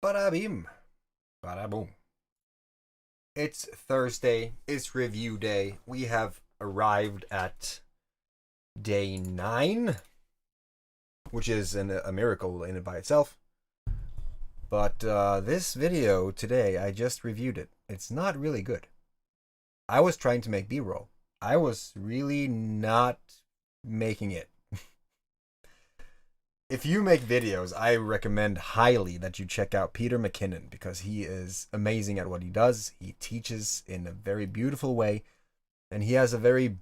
Bada bim. Bada boom. It's Thursday. It's review day. We have arrived at day 9, which is a miracle in and by itself. But this video today, I just reviewed it. It's not really good. I was trying to make B-roll. I was really not making it. If you make videos, I recommend highly that you check out Peter McKinnon because he is amazing at what he does. He teaches in a very beautiful way, and he has a very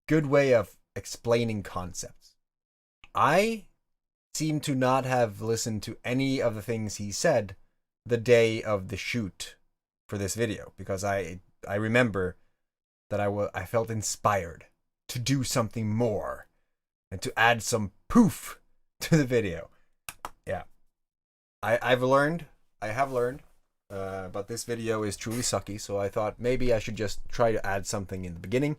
good way of explaining concepts. I seem to not have listened to any of the things he said the day of the shoot for this video because I remember that I felt inspired to do something more and to add some poof to the video. Yeah, I have learned, but this video is truly sucky, so I thought maybe I should just try to add something in the beginning,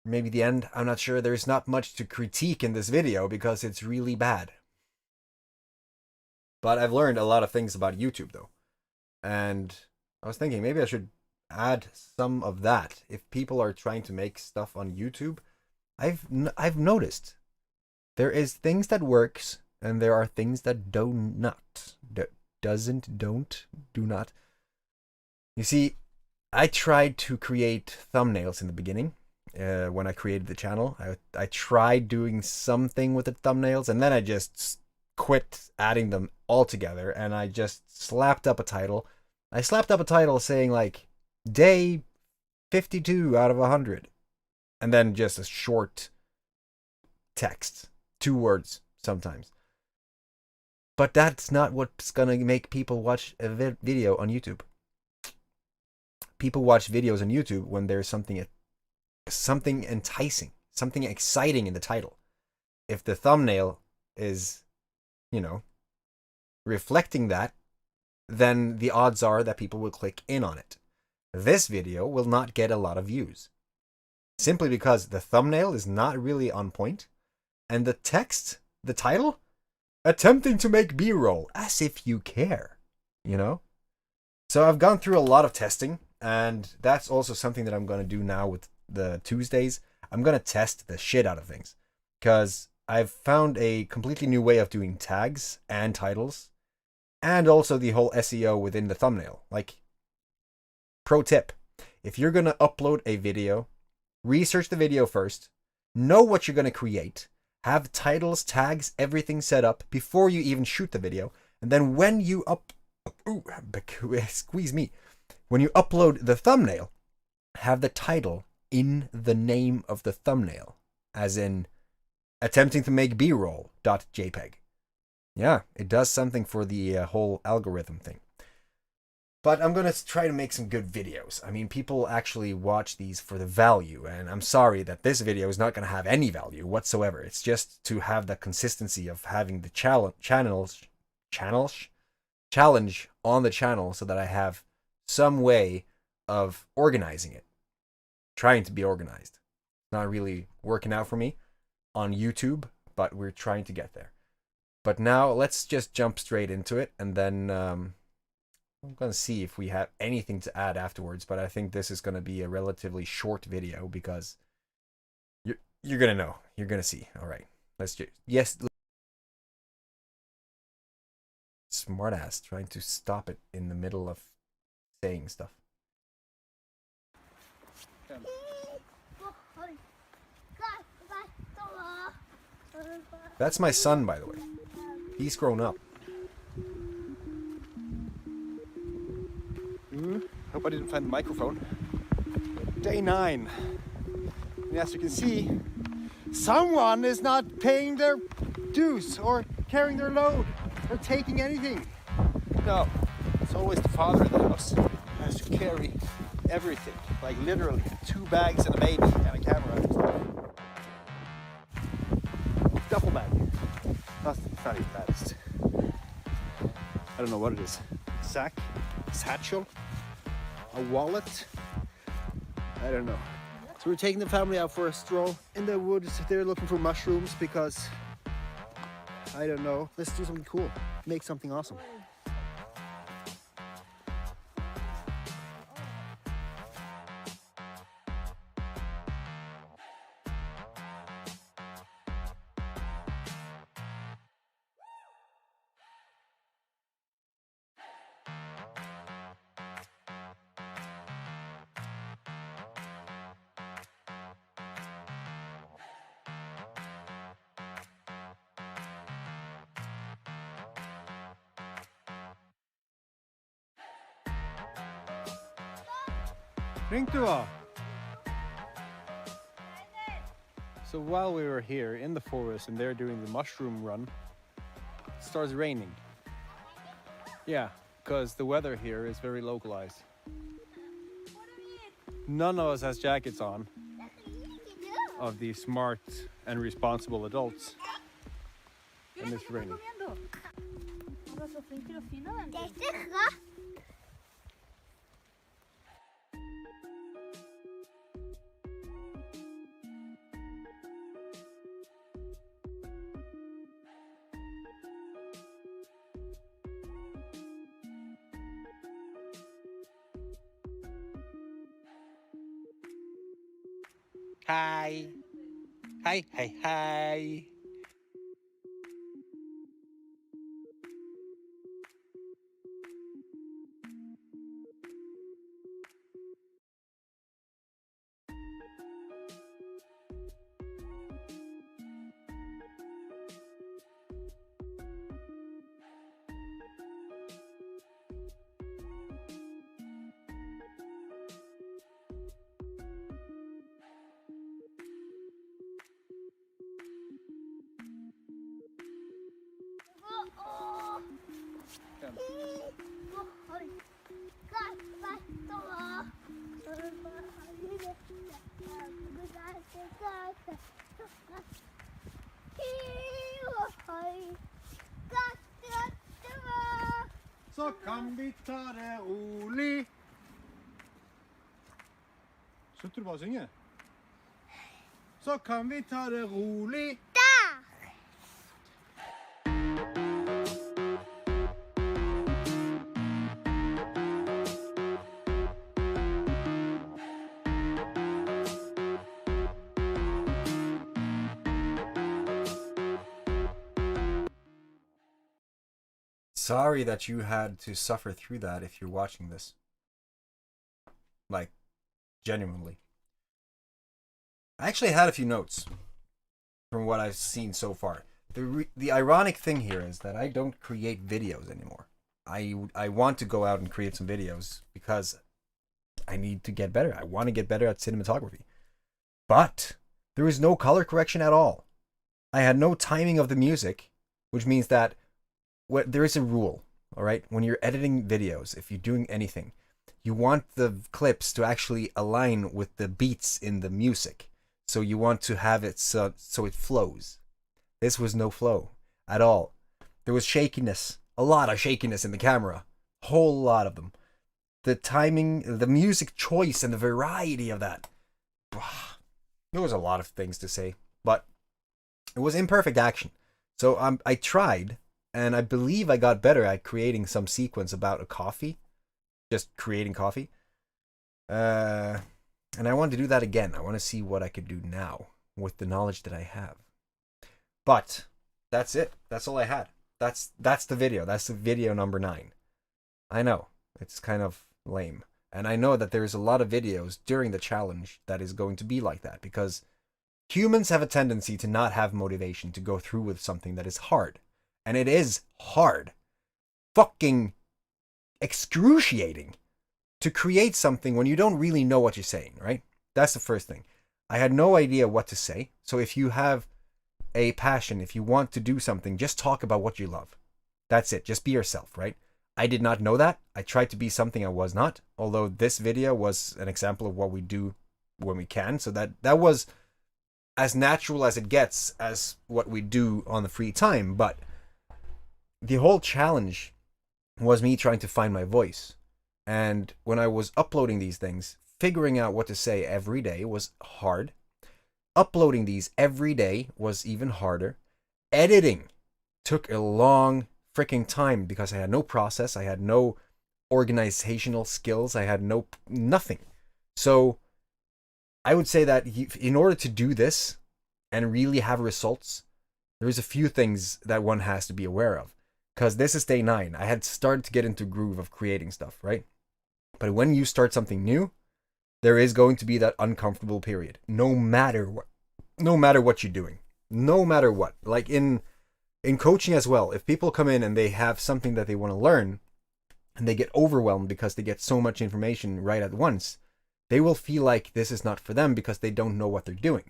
maybe the end. I'm not sure. There's not much to critique in this video because it's really bad, but I've learned a lot of things about YouTube though, and I was thinking maybe I should add some of that. If people are trying to make stuff on YouTube, I've noticed there is things that works and there are things that do not. Do not. You see, I tried to create thumbnails in the beginning. When I created the channel, I tried doing something with the thumbnails, and then I just quit adding them altogether, and I just slapped up a title. I slapped up a title saying like day 52 out of 100, and then just a short text, 2 words sometimes. But that's not what's gonna make people watch a video on YouTube. People watch videos on YouTube when there's something enticing, something exciting in the title. If the thumbnail is, reflecting that, then the odds are that people will click in on it. This video will not get a lot of views, simply because the thumbnail is not really on point, and the text, the title, attempting to make B-roll, as if you care, So I've gone through a lot of testing, and that's also something that I'm going to do now with the Tuesdays. I'm going to test the shit out of things, because I've found a completely new way of doing tags and titles, and also the whole SEO within the thumbnail. Like, pro tip, if you're going to upload a video, research the video first, know what you're going to create, have titles, tags, everything set up before you even shoot the video, and then when you when you upload the thumbnail, have the title in the name of the thumbnail, as in attempting to make b-roll.jpg. Yeah, it does something for the whole algorithm thing. But I'm going to try to make some good videos. I mean, people actually watch these for the value, and I'm sorry that this video is not going to have any value whatsoever. It's just to have the consistency of having the challenge on the channel so that I have some way of organizing it. Trying to be organized. Not really working out for me on YouTube, but we're trying to get there. But now let's just jump straight into it, and then I'm going to see if we have anything to add afterwards, but I think this is going to be a relatively short video because you're going to know. You're going to see. All right. Let's just... Yes. Smartass trying to stop it in the middle of saying stuff. That's my son, by the way. He's grown up. Hope I didn't find the microphone. Day 9. And as you can see, someone is not paying their dues or carrying their load or taking anything. No, it's always the father in the house who has to carry everything. Like literally 2 bags and a baby and a camera. Duffel bag. It's not even that. It's, I don't know what it is. Sack? Satchel? A wallet? I don't know. So we're taking the family out for a stroll in the woods. They're looking for mushrooms because, I don't know, let's do something cool. Make something awesome. Drink du va? So while we were here in the forest and they're doing the mushroom run, it starts raining. Yeah, because the weather here is very localized. None of us has jackets on, of the smart and responsible adults. And it's raining. Hi. Hi, hi, hi. Så kan vi ta det rolig. Slutter du bare å synge? Så kan vi ta det rolig. Sorry that you had to suffer through that if you're watching this. Like, genuinely. I actually had a few notes from what I've seen so far. The ironic thing here is that I don't create videos anymore. I want to go out and create some videos because I need to get better. I want to get better at cinematography. But there is no color correction at all. I had no timing of the music, which means that there is a rule, all right? When you're editing videos, if you're doing anything, you want the clips to actually align with the beats in the music. So you want to have it so it flows. This was no flow at all. There was shakiness, a lot of shakiness in the camera, a whole lot of them. The timing, the music choice, and the variety of that. There was a lot of things to say, but it was imperfect action. So I tried. And I believe I got better at creating some sequence about a coffee. Just creating coffee. And I want to do that again. I want to see what I could do now with the knowledge that I have. But that's it. That's all I had. That's the video. That's the video number 9. I know. It's kind of lame. And I know that there's a lot of videos during the challenge that is going to be like that. Because humans have a tendency to not have motivation to go through with something that is hard. And it is hard, fucking excruciating to create something when you don't really know what you're saying, right? That's the first thing. I had no idea what to say. So if you have a passion, if you want to do something, just talk about what you love. That's it. Just be yourself, right? I did not know that. I tried to be something I was not, although this video was an example of what we do when we can. So that was as natural as it gets as what we do on the free time, but the whole challenge was me trying to find my voice. And when I was uploading these things, figuring out what to say every day was hard. Uploading these every day was even harder. Editing took a long freaking time because I had no process. I had no organizational skills. I had nothing. So I would say that in order to do this and really have results, there's a few things that one has to be aware of. Because this is day 9. I had started to get into a groove of creating stuff, right? But when you start something new, there is going to be that uncomfortable period. No matter what you're doing. No matter what. Like in coaching as well, if people come in and they have something that they want to learn, and they get overwhelmed because they get so much information right at once, they will feel like this is not for them because they don't know what they're doing.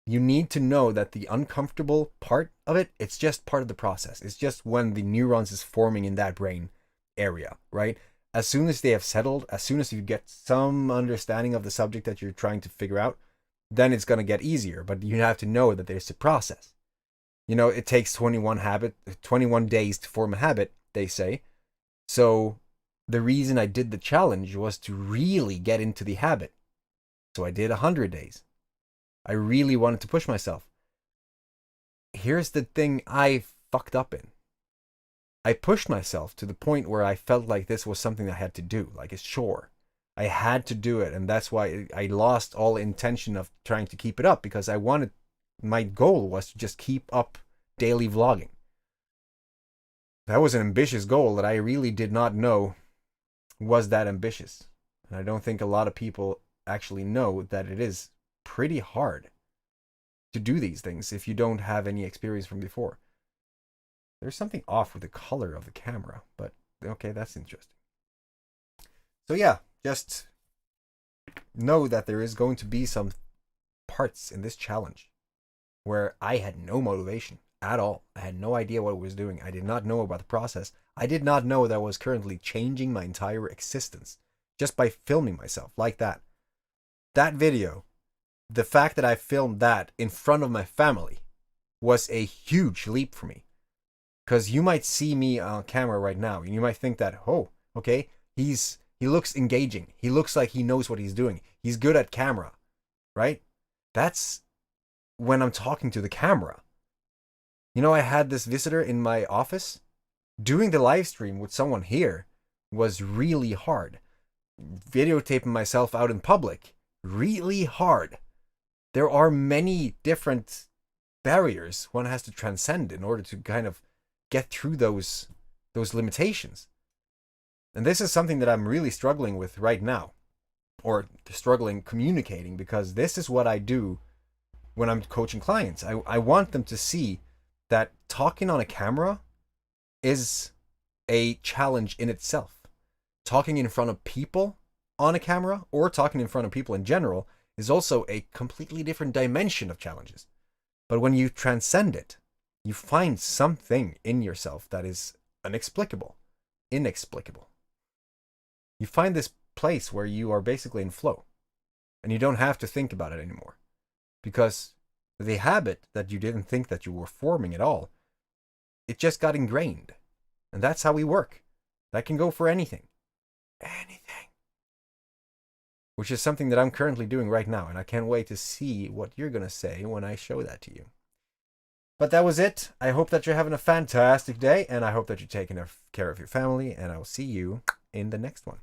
You need to know that the uncomfortable part of it, it's just part of the process. It's just when the neurons is forming in that brain area, right? As soon as they have settled, as soon as you get some understanding of the subject that you're trying to figure out, then it's going to get easier. But you have to know that there's a process. You know, it takes 21 days to form a habit, they say. So the reason I did the challenge was to really get into the habit. So I did 100 days. I really wanted to push myself. Here's the thing I fucked up in. I pushed myself to the point where I felt like this was something I had to do, like a chore. I had to do it, and that's why I lost all intention of trying to keep it up, because my goal was to just keep up daily vlogging. That was an ambitious goal that I really did not know was that ambitious. And I don't think a lot of people actually know that it is pretty hard to do these things if you don't have any experience from before. There's something off with the color of the camera, but okay, that's interesting. So yeah, just know that there is going to be some parts in this challenge where I had no motivation at all. I had no idea what I was doing. I did not know about the process. I did not know that I was currently changing my entire existence just by filming myself like that. That video, the fact that I filmed that in front of my family was a huge leap for me. Because you might see me on camera right now and you might think that, oh, okay, he looks engaging. He looks like he knows what he's doing. He's good at camera, right? That's when I'm talking to the camera. You know, I had this visitor in my office. Doing the live stream with someone here was really hard. Videotaping myself out in public, really hard. There are many different barriers one has to transcend in order to kind of get through those limitations. And this is something that I'm really struggling with right now, or struggling communicating, because this is what I do when I'm coaching clients. I want them to see that talking on a camera is a challenge in itself. Talking in front of people on a camera, or talking in front of people in general, is also a completely different dimension of challenges. But when you transcend it, you find something in yourself that is inexplicable. You find this place where you are basically in flow, and you don't have to think about it anymore, because the habit that you didn't think that you were forming at all, it just got ingrained. And that's how we work. That can go for anything. Which is something that I'm currently doing right now, and I can't wait to see what you're going to say when I show that to you. But that was it. I hope that you're having a fantastic day, and I hope that you're taking care of your family, and I will see you in the next one.